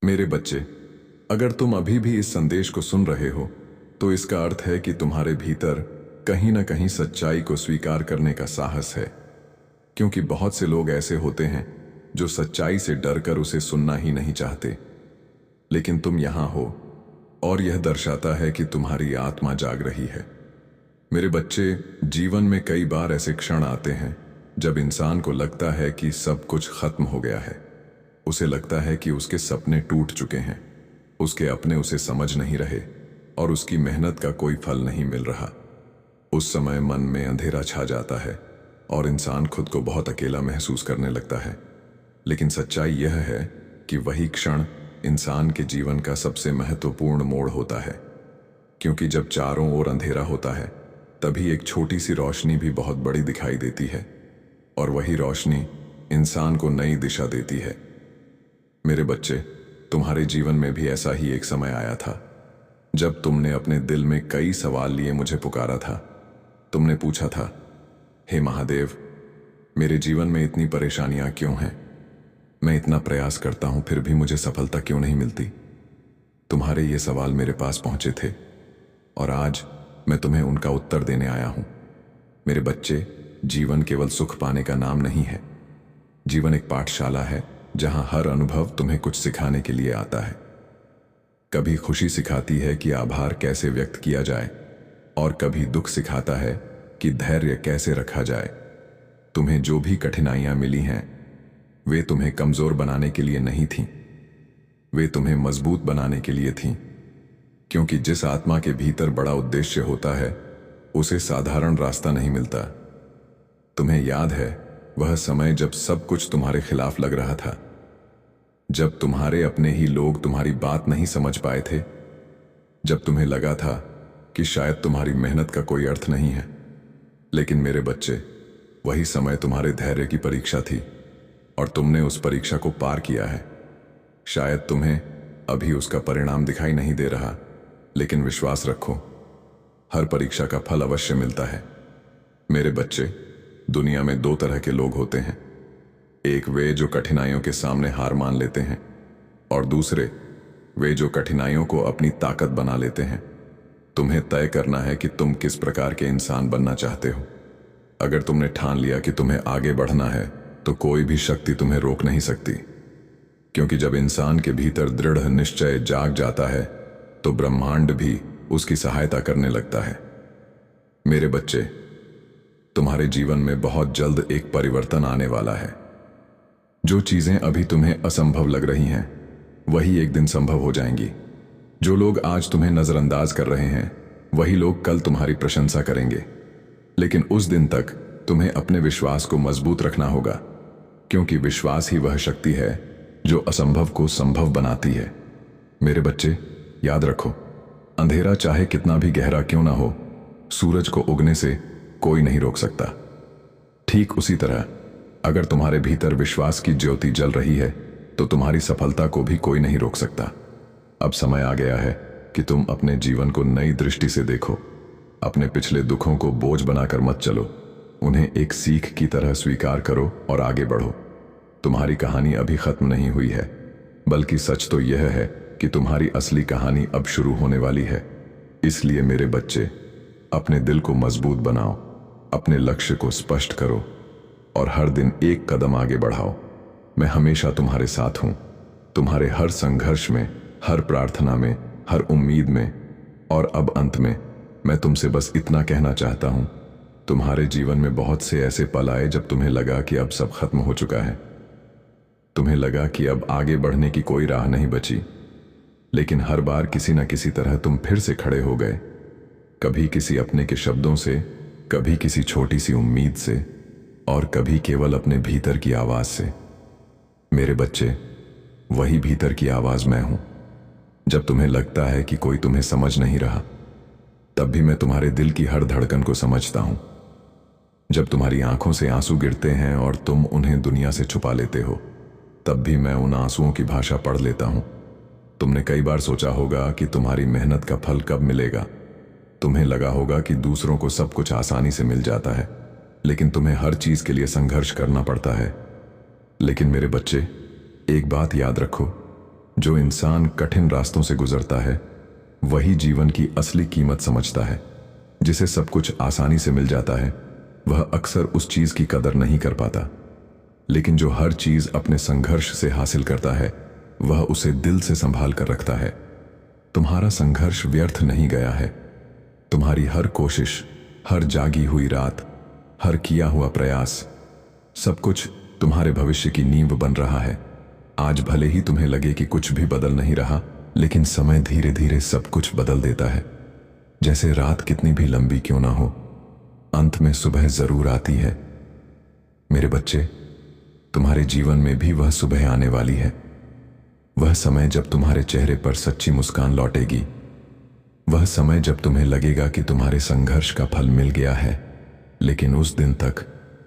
मेरे बच्चे, अगर तुम अभी भी इस संदेश को सुन रहे हो तो इसका अर्थ है कि तुम्हारे भीतर कहीं ना कहीं सच्चाई को स्वीकार करने का साहस है। क्योंकि बहुत से लोग ऐसे होते हैं जो सच्चाई से डरकर उसे सुनना ही नहीं चाहते, लेकिन तुम यहां हो और यह दर्शाता है कि तुम्हारी आत्मा जाग रही है। मेरे बच्चे, जीवन में कई बार ऐसे क्षण आते हैं जब इंसान को लगता है कि सब कुछ खत्म हो गया है। उसे लगता है कि उसके सपने टूट चुके हैं, उसके अपने उसे समझ नहीं रहे और उसकी मेहनत का कोई फल नहीं मिल रहा। उस समय मन में अंधेरा छा जाता है और इंसान खुद को बहुत अकेला महसूस करने लगता है। लेकिन सच्चाई यह है कि वही क्षण इंसान के जीवन का सबसे महत्वपूर्ण मोड़ होता है। क्योंकि जब चारों ओर अंधेरा होता है तभी एक छोटी सी रोशनी भी बहुत बड़ी दिखाई देती है, और वही रोशनी इंसान को नई दिशा देती है। मेरे बच्चे, तुम्हारे जीवन में भी ऐसा ही एक समय आया था जब तुमने अपने दिल में कई सवाल लिए मुझे पुकारा था। तुमने पूछा था, हे महादेव, मेरे जीवन में इतनी परेशानियां क्यों हैं? मैं इतना प्रयास करता हूं फिर भी मुझे सफलता क्यों नहीं मिलती? तुम्हारे ये सवाल मेरे पास पहुंचे थे और आज मैं तुम्हें उनका उत्तर देने आया हूं। मेरे बच्चे, जीवन केवल सुख पाने का नाम नहीं है। जीवन एक पाठशाला है जहां हर अनुभव तुम्हें कुछ सिखाने के लिए आता है। कभी खुशी सिखाती है कि आभार कैसे व्यक्त किया जाए, और कभी दुख सिखाता है कि धैर्य कैसे रखा जाए। तुम्हें जो भी कठिनाइयां मिली हैं वे तुम्हें कमजोर बनाने के लिए नहीं थीं, वे तुम्हें मजबूत बनाने के लिए थीं। क्योंकि जिस आत्मा के भीतर बड़ा उद्देश्य होता है उसे साधारण रास्ता नहीं मिलता। तुम्हें याद है वह समय जब सब कुछ तुम्हारे खिलाफ लग रहा था, जब तुम्हारे अपने ही लोग तुम्हारी बात नहीं समझ पाए थे, जब तुम्हें लगा था कि शायद तुम्हारी मेहनत का कोई अर्थ नहीं है। लेकिन मेरे बच्चे, वही समय तुम्हारे धैर्य की परीक्षा थी और तुमने उस परीक्षा को पार किया है। शायद तुम्हें अभी उसका परिणाम दिखाई नहीं दे रहा, लेकिन विश्वास रखो, हर परीक्षा का फल अवश्य मिलता है। मेरे बच्चे, दुनिया में दो तरह के लोग होते हैं। एक वे जो कठिनाइयों के सामने हार मान लेते हैं, और दूसरे वे जो कठिनाइयों को अपनी ताकत बना लेते हैं। तुम्हें तय करना है कि तुम किस प्रकार के इंसान बनना चाहते हो। अगर तुमने ठान लिया कि तुम्हें आगे बढ़ना है तो कोई भी शक्ति तुम्हें रोक नहीं सकती। क्योंकि जब इंसान के भीतर दृढ़ निश्चय जाग जाता है तो ब्रह्मांड भी उसकी सहायता करने लगता है। मेरे बच्चे, तुम्हारे जीवन में बहुत जल्द एक परिवर्तन आने वाला है। जो चीजें अभी तुम्हें असंभव लग रही हैं वही एक दिन संभव हो जाएंगी। जो लोग आज तुम्हें नजरअंदाज कर रहे हैं वही लोग कल तुम्हारी प्रशंसा करेंगे। लेकिन उस दिन तक तुम्हें अपने विश्वास को मजबूत रखना होगा, क्योंकि विश्वास ही वह शक्ति है जो असंभव को संभव बनाती है। मेरे बच्चे, याद रखो, अंधेरा चाहे कितना भी गहरा क्यों ना हो, सूरज को उगने से कोई नहीं रोक सकता। ठीक उसी तरह अगर तुम्हारे भीतर विश्वास की ज्योति जल रही है तो तुम्हारी सफलता को भी कोई नहीं रोक सकता। अब समय आ गया है कि तुम अपने जीवन को नई दृष्टि से देखो। अपने पिछले दुखों को बोझ बनाकर मत चलो, उन्हें एक सीख की तरह स्वीकार करो और आगे बढ़ो। तुम्हारी कहानी अभी खत्म नहीं हुई है, बल्कि सच तो यह है कि तुम्हारी असली कहानी अब शुरू होने वाली है। इसलिए मेरे बच्चे, अपने दिल को मजबूत बनाओ, अपने लक्ष्य को स्पष्ट करो और हर दिन एक कदम आगे बढ़ाओ। मैं हमेशा तुम्हारे साथ हूं, तुम्हारे हर संघर्ष में, हर प्रार्थना में, हर उम्मीद में। और अब अंत में मैं तुमसे बस इतना कहना चाहता हूं, तुम्हारे जीवन में बहुत से ऐसे पल आए जब तुम्हें लगा कि अब सब खत्म हो चुका है। तुम्हें लगा कि अब आगे बढ़ने की कोई राह नहीं बची, लेकिन हर बार किसी न किसी तरह तुम फिर से खड़े हो गए। कभी किसी अपने के शब्दों से, कभी किसी छोटी सी उम्मीद से, और कभी केवल अपने भीतर की आवाज से। मेरे बच्चे, वही भीतर की आवाज मैं हूं। जब तुम्हें लगता है कि कोई तुम्हें समझ नहीं रहा, तब भी मैं तुम्हारे दिल की हर धड़कन को समझता हूं। जब तुम्हारी आंखों से आंसू गिरते हैं और तुम उन्हें दुनिया से छुपा लेते हो, तब भी मैं उन आंसुओं की भाषा पढ़ लेता हूं। तुमने कई बार सोचा होगा कि तुम्हारी मेहनत का फल कब मिलेगा। तुम्हें लगा होगा कि दूसरों को सब कुछ आसानी से मिल जाता है, लेकिन तुम्हें हर चीज के लिए संघर्ष करना पड़ता है। लेकिन मेरे बच्चे, एक बात याद रखो, जो इंसान कठिन रास्तों से गुजरता है वही जीवन की असली कीमत समझता है। जिसे सब कुछ आसानी से मिल जाता है वह अक्सर उस चीज की कदर नहीं कर पाता, लेकिन जो हर चीज अपने संघर्ष से हासिल करता है वह उसे दिल से संभाल कर रखता है। तुम्हारा संघर्ष व्यर्थ नहीं गया है। तुम्हारी हर कोशिश, हर जागी हुई रात, हर किया हुआ प्रयास, सब कुछ तुम्हारे भविष्य की नींव बन रहा है। आज भले ही तुम्हें लगे कि कुछ भी बदल नहीं रहा, लेकिन समय धीरे धीरे सब कुछ बदल देता है। जैसे रात कितनी भी लंबी क्यों ना हो, अंत में सुबह जरूर आती है। मेरे बच्चे, तुम्हारे जीवन में भी वह सुबह आने वाली है। वह समय जब तुम्हारे चेहरे पर सच्ची मुस्कान लौटेगी। वह समय जब तुम्हें लगेगा कि तुम्हारे संघर्ष का फल मिल गया है। लेकिन उस दिन तक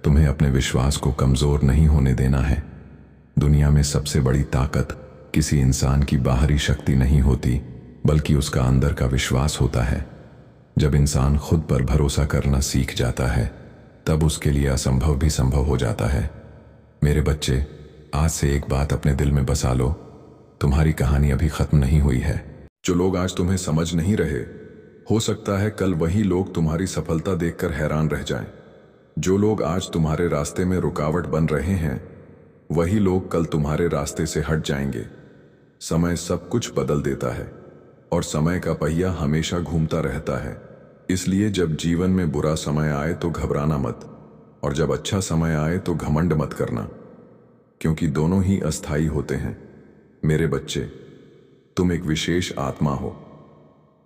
तुम्हें अपने विश्वास को कमजोर नहीं होने देना है। दुनिया में सबसे बड़ी ताकत किसी इंसान की बाहरी शक्ति नहीं होती, बल्कि उसका अंदर का विश्वास होता है। जब इंसान खुद पर भरोसा करना सीख जाता है तब उसके लिए असंभव भी संभव हो जाता है। मेरे बच्चे, आज से एक बात अपने दिल में बसा लो, तुम्हारी कहानी अभी खत्म नहीं हुई है। जो लोग आज तुम्हें समझ नहीं रहे, हो सकता है कल वही लोग तुम्हारी सफलता देखकर हैरान रह जाएं। जो लोग आज तुम्हारे रास्ते में रुकावट बन रहे हैं वही लोग कल तुम्हारे रास्ते से हट जाएंगे। समय सब कुछ बदल देता है और समय का पहिया हमेशा घूमता रहता है। इसलिए जब जीवन में बुरा समय आए तो घबराना मत, और जब अच्छा समय आए तो घमंड मत करना, क्योंकि दोनों ही अस्थाई होते हैं। मेरे बच्चे, तुम एक विशेष आत्मा हो।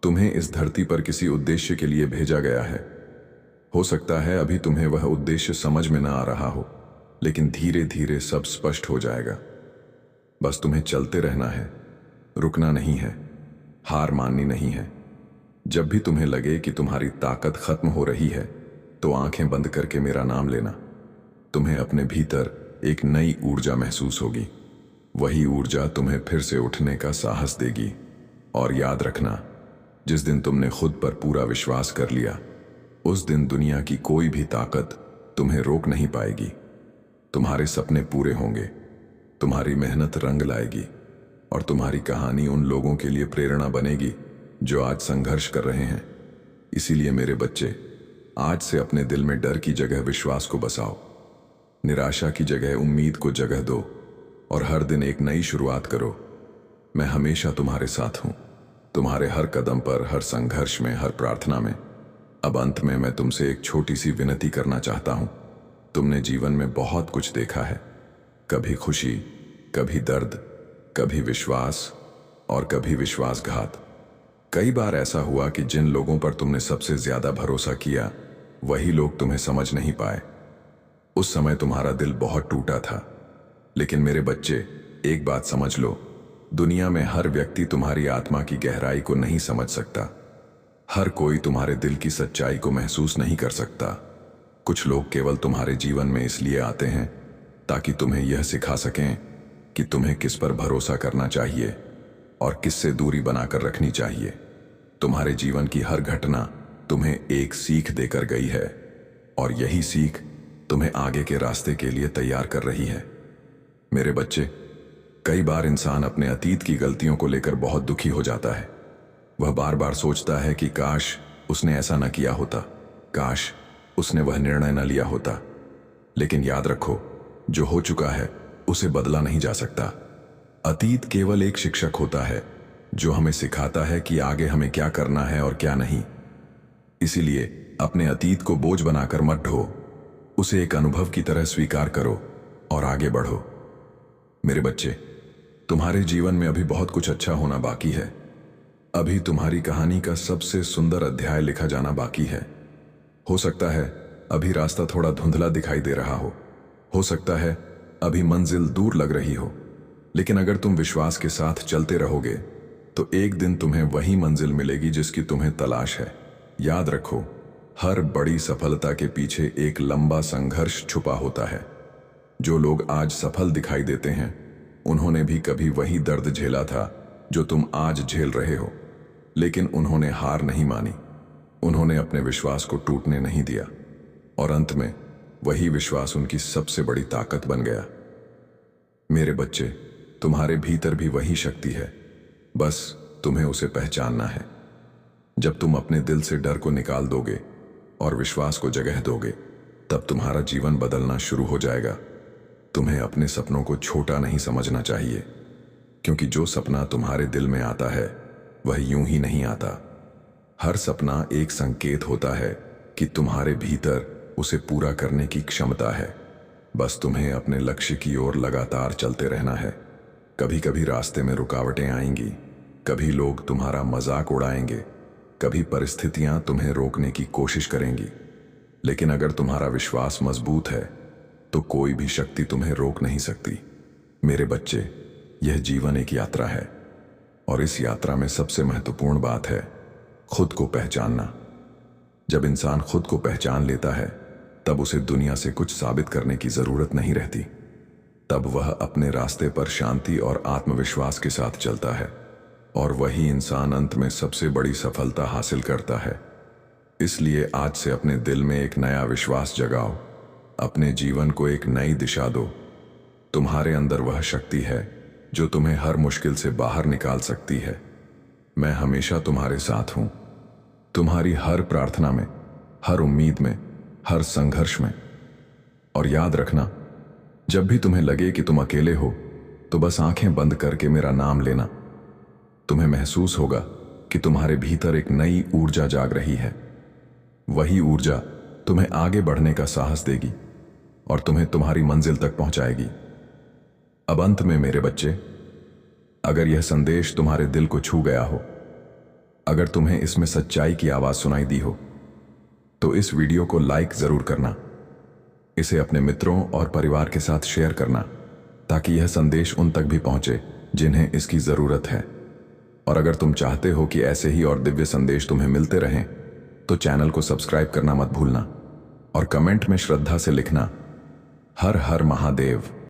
तुम्हें इस धरती पर किसी उद्देश्य के लिए भेजा गया है। हो सकता है अभी तुम्हें वह उद्देश्य समझ में ना आ रहा हो, लेकिन धीरे धीरे सब स्पष्ट हो जाएगा। बस तुम्हें चलते रहना है, रुकना नहीं है, हार माननी नहीं है। जब भी तुम्हें लगे कि तुम्हारी ताकत खत्म हो रही है तो आंखें बंद करके मेरा नाम लेना। तुम्हें अपने भीतर एक नई ऊर्जा महसूस होगी। वही ऊर्जा तुम्हें फिर से उठने का साहस देगी। और याद रखना, जिस दिन तुमने खुद पर पूरा विश्वास कर लिया, उस दिन दुनिया की कोई भी ताकत तुम्हें रोक नहीं पाएगी। तुम्हारे सपने पूरे होंगे, तुम्हारी मेहनत रंग लाएगी, और तुम्हारी कहानी उन लोगों के लिए प्रेरणा बनेगी जो आज संघर्ष कर रहे हैं। इसीलिए मेरे बच्चे, आज से अपने दिल में डर की जगह विश्वास को बसाओ, निराशा की जगह उम्मीद को जगह दो, और हर दिन एक नई शुरुआत करो। मैं हमेशा तुम्हारे साथ हूं, तुम्हारे हर कदम पर, हर संघर्ष में, हर प्रार्थना में। अब अंत में मैं तुमसे एक छोटी सी विनती करना चाहता हूं। तुमने जीवन में बहुत कुछ देखा है, कभी खुशी, कभी दर्द, कभी विश्वास और कभी विश्वासघात। कई बार ऐसा हुआ कि जिन लोगों पर तुमने सबसे ज्यादा भरोसा किया वही लोग तुम्हें समझ नहीं पाए। उस समय तुम्हारा दिल बहुत टूटा था। लेकिन मेरे बच्चे, एक बात समझ लो, दुनिया में हर व्यक्ति तुम्हारी आत्मा की गहराई को नहीं समझ सकता। हर कोई तुम्हारे दिल की सच्चाई को महसूस नहीं कर सकता। कुछ लोग केवल तुम्हारे जीवन में इसलिए आते हैं ताकि तुम्हें यह सिखा सकें कि तुम्हें किस पर भरोसा करना चाहिए और किससे दूरी बनाकर रखनी चाहिए। तुम्हारे जीवन की हर घटना तुम्हें एक सीख देकर गई है, और यही सीख तुम्हें आगे के रास्ते के लिए तैयार कर रही है। मेरे बच्चे, कई बार इंसान अपने अतीत की गलतियों को लेकर बहुत दुखी हो जाता है। वह बार बार सोचता है कि काश उसने ऐसा न किया होता, काश उसने वह निर्णय न लिया होता। लेकिन याद रखो, जो हो चुका है उसे बदला नहीं जा सकता। अतीत केवल एक शिक्षक होता है जो हमें सिखाता है कि आगे हमें क्या करना है और क्या नहीं। इसीलिए अपने अतीत को बोझ बनाकर मत ढो, उसे एक अनुभव की तरह स्वीकार करो और आगे बढ़ो। मेरे बच्चे, तुम्हारे जीवन में अभी बहुत कुछ अच्छा होना बाकी है। अभी तुम्हारी कहानी का सबसे सुंदर अध्याय लिखा जाना बाकी है। हो सकता है अभी रास्ता थोड़ा धुंधला दिखाई दे रहा हो सकता है अभी मंजिल दूर लग रही हो, लेकिन अगर तुम विश्वास के साथ चलते रहोगे तो एक दिन तुम्हें वही मंजिल मिलेगी जिसकी तुम्हें तलाश है। याद रखो, हर बड़ी सफलता के पीछे एक लंबा संघर्ष छुपा होता है। जो लोग आज सफल दिखाई देते हैं उन्होंने भी कभी वही दर्द झेला था जो तुम आज झेल रहे हो, लेकिन उन्होंने हार नहीं मानी। उन्होंने अपने विश्वास को टूटने नहीं दिया, और अंत में वही विश्वास उनकी सबसे बड़ी ताकत बन गया। मेरे बच्चे, तुम्हारे भीतर भी वही शक्ति है, बस तुम्हें उसे पहचानना है। जब तुम अपने दिल से डर को निकाल दोगे और विश्वास को जगह दोगे, तब तुम्हारा जीवन बदलना शुरू हो जाएगा। तुम्हें अपने सपनों को छोटा नहीं समझना चाहिए, क्योंकि जो सपना तुम्हारे दिल में आता है वह यूं ही नहीं आता। हर सपना एक संकेत होता है कि तुम्हारे भीतर उसे पूरा करने की क्षमता है। बस तुम्हें अपने लक्ष्य की ओर लगातार चलते रहना है। कभी कभी रास्ते में रुकावटें आएंगी, कभी लोग तुम्हारा मजाक उड़ाएंगे, कभी परिस्थितियां तुम्हें रोकने की कोशिश करेंगी, लेकिन अगर तुम्हारा विश्वास मजबूत है तो कोई भी शक्ति तुम्हें रोक नहीं सकती। मेरे बच्चे, यह जीवन एक यात्रा है और इस यात्रा में सबसे महत्वपूर्ण बात है खुद को पहचानना। जब इंसान खुद को पहचान लेता है तब उसे दुनिया से कुछ साबित करने की जरूरत नहीं रहती। तब वह अपने रास्ते पर शांति और आत्मविश्वास के साथ चलता है और वही इंसान अंत में सबसे बड़ी सफलता हासिल करता है। इसलिए आज से अपने दिल में एक नया विश्वास जगाओ, अपने जीवन को एक नई दिशा दो। तुम्हारे अंदर वह शक्ति है जो तुम्हें हर मुश्किल से बाहर निकाल सकती है। मैं हमेशा तुम्हारे साथ हूं, तुम्हारी हर प्रार्थना में, हर उम्मीद में, हर संघर्ष में। और याद रखना, जब भी तुम्हें लगे कि तुम अकेले हो तो बस आंखें बंद करके मेरा नाम लेना। तुम्हें महसूस होगा कि तुम्हारे भीतर एक नई ऊर्जा जाग रही है। वही ऊर्जा तुम्हें आगे बढ़ने का साहस देगी और तुम्हें तुम्हारी मंजिल तक पहुंचाएगी। अब अंत में मेरे बच्चे, अगर यह संदेश तुम्हारे दिल को छू गया हो, अगर तुम्हें इसमें सच्चाई की आवाज सुनाई दी हो, तो इस वीडियो को लाइक जरूर करना। इसे अपने मित्रों और परिवार के साथ शेयर करना, ताकि यह संदेश उन तक भी पहुंचे जिन्हें इसकी जरूरत है। और अगर तुम चाहते हो कि ऐसे ही और दिव्य संदेश तुम्हें मिलते रहें, तो चैनल को सब्सक्राइब करना मत भूलना और कमेंट में श्रद्धा से लिखना, हर हर महादेव।